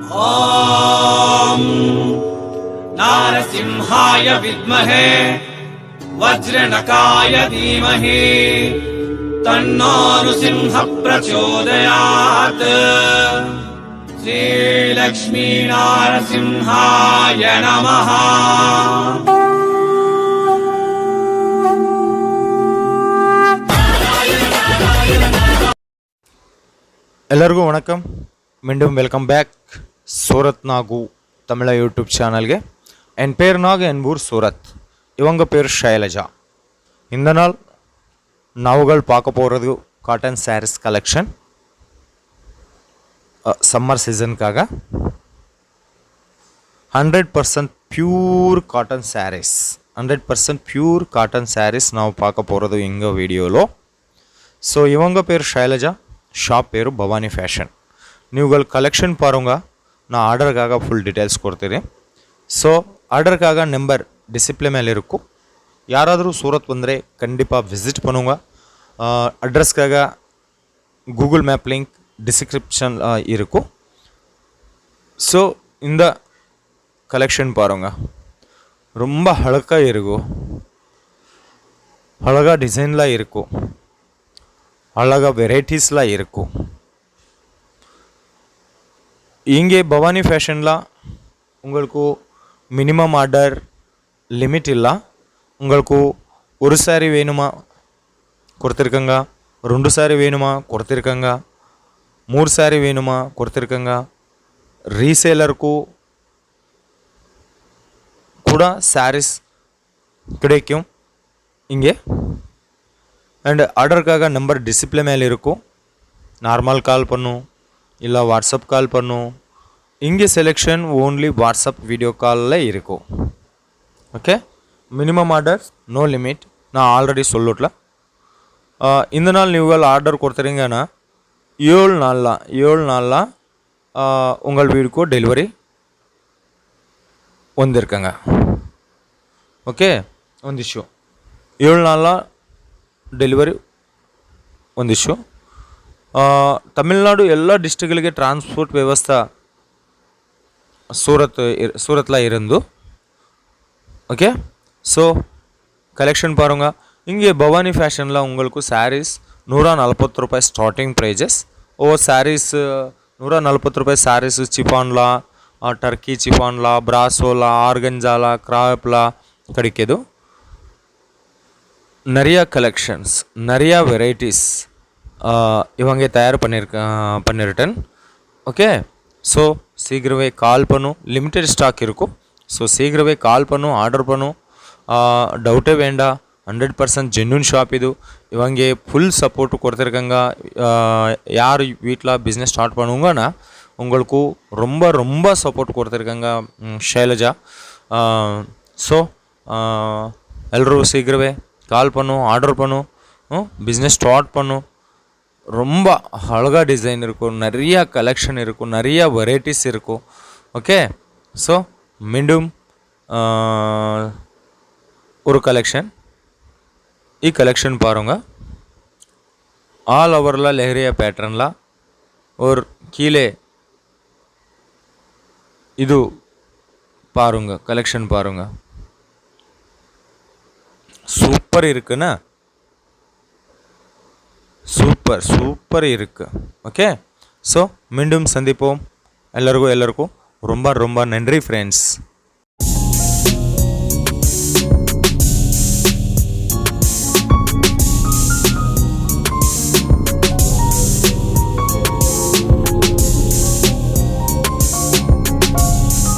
ॐ नारसिंहाय विद्महे वज्रनकाय धीमहि तन्नो नृसिंहः प्रचोदयात्। श्रीलक्ष्मी नारसिंहाय नमः। ಎಲ್ಲರಿಗೂ ವಣಕಂ. மீண்டும் வெல்கம் பேக் சூரத் நாகு தமிழ யூடியூப் சேனல்ಗೆ. என் பேர் நாகு, என் ஊர் சூரத். இவங்க பேர் ஷைலஜா. இந்த நாள் நாவுகள் பார்க்க போகிறது காட்டன் சாரீஸ் கலெக்ஷன். சம்மர் சீசனுக்காக 100% pure cotton sarees 100% pure cotton sarees ನಾವು பார்க்க போகிறது இந்த வீடியோలో. ஸோ இவங்க பேர் ஷைலஜா, ஷாப் பேರು ಭವಾನಿ ಫ್ಯಾಷನ್. ನೀವುಗಳು ಕಲೆಕ್ಷನ್ ಪಾರುಂಗ ನಾ ಆರ್ಡರ್ಗಾಗ ಫುಲ್ ಡೀಟೇಲ್ಸ್ ಕೊಡ್ತೀರಿ. ಸೊ ಆರ್ಡರ್ಗಾಗ ನಂಬರ್ ಡಿಸ್ಪ್ಲೇ ಮೇಲೆ ಇರಕು. ಯಾರಾದರೂ ಸೂರತ್ ಬಂದರೆ ಖಂಡಿತ ವಿಸಿಟ್ பண்ணுங்க. அட்ரஸ்க்காக கூகுள் மேப் லிங்க் டிஸ்கிரிப்ஷன் இருக்கும். ஸோ இந்த கலெக்ஷன் பாருங்க, ரொம்ப அழகாக இருக்கும், அழகாக டிசைன்லாம் இருக்கும், அழகாக வெரைட்டிஸ்லாம் இருக்கும். இங்கே பவானி ஃபேஷனில் உங்களுக்கு மினிமம் ஆர்டர் லிமிட் இல்லை. உங்களுக்கு ஒரு சாரி வேணுமா கொடுத்துருக்கங்க, 2 சாரி வேணுமா கொடுத்துருக்கங்க, 3 சாரி வேணுமா கொடுத்துருக்கங்க. ரீசேலருக்கு கூட சாரீஸ் கிடைக்கும் இங்கே. அண்ட் ஆர்டருக்காக நம்பர் டிஸ்பிளே மேலே இருக்கும். நார்மல் கால் பண்ணும் இல்லை வாட்ஸ்அப் கால் பண்ணும். இங்கே செலெக்ஷன் ஓன்லி வாட்ஸ்அப் வீடியோ காலில் இருக்கும். Okay, minimum order no limit. நான் ஆல்ரெடி சொல்லிட்டல. இந்த நாள் நீங்கள் ஆர்டர் கொடுத்துறீங்கன்னா 7 நாளில் உங்கள் வீடுக்கு டெலிவரி வந்திருக்கங்க. ஓகே, ಒಂದಿಷ್ಟು 7 ನಾಳ ಡೆಲಿವರಿ ಒಂದಿಷ್ಟು. ತಮಿಳ್ನಾಡು ಎಲ್ಲ ಡಿಸ್ಟ್ರಿಕ್ಟ್ಗಳಿಗೆ ಟ್ರಾನ್ಸ್ಪೋರ್ಟ್ ವ್ಯವಸ್ಥೆ சூரத்தில் இருந்து. ஓகே, ஸோ கலெக்ஷன் பாருங்கள். இங்கே பவானி ஃபேஷனில் உங்களுக்கு சாரீஸ் 140 ரூபாய் ஸ்டார்டிங் ப்ரைஜஸ். சாரீஸ் 140 ரூபாய் சாரீஸ் சிஃபான்லா, டர்க்கி சிஃபான்லா, பிராசோலா, ஆர்கன்ஜாலா, கிராப்லா கிடைக்கிது. நிறையா கலெக்ஷன்ஸ், நிறையா வெரைட்டிஸ் இவங்க தயார் பண்ணிருட்டேன். ஓகே, ஸோ சீக்கிரமே கால் பண்ணும். லிமிட்டெட் ஸ்டாக் இருக்கும். ஸோ சீக்கிரமே கால் பண்ணும், ஆர்டர் பண்ணும். டவுட்டே வேண்டாம். 100% ஜென்யூன் ஷாப் இது. இவங்க ஃபுல் சப்போர்ட் கொடுத்துருக்காங்க. யார் வீட்டில் பிஸ்னஸ் ஸ்டார்ட் பண்ணுங்கன்னா உங்களுக்கு ரொம்ப ரொம்ப சப்போர்ட் கொடுத்துருக்காங்க ஷைலஜா. ஸோ எல்லோரும் சீக்கிரமே கால் பண்ணும், ஆர்டர் பண்ணும், பிஸ்னஸ் ஸ்டார்ட் பண்ணும். ரொம்ப அழகாக டிசைன் இருக்கும், நிறையா கலெக்ஷன் இருக்கும், நிறையா வெரைட்டிஸ் இருக்கும். ஓகே, ஸோ மீண்டும் ஒரு கலெக்ஷன். ಈ ಕಲೆಕ್ಷನ್ ಪಾರುಂಗ ಆಲ್ ಓವರ್ಲ ಲೆಹರಿಯಾ ಪ್ಯಾಟ್ರನ್ಲ और ಕೀಲೆ ಇದು பாருங்க, கலெக்ஷன் பாருங்க, சூப்பர் இருக்குண்ணா, சூப்பர் இருக்கு. ஓகே, ஸோ மீண்டும் சந்திப்போம். எல்லாருக்கும் ரொம்ப ரொம்ப நன்றி ஃப்ரெண்ட்ஸ்.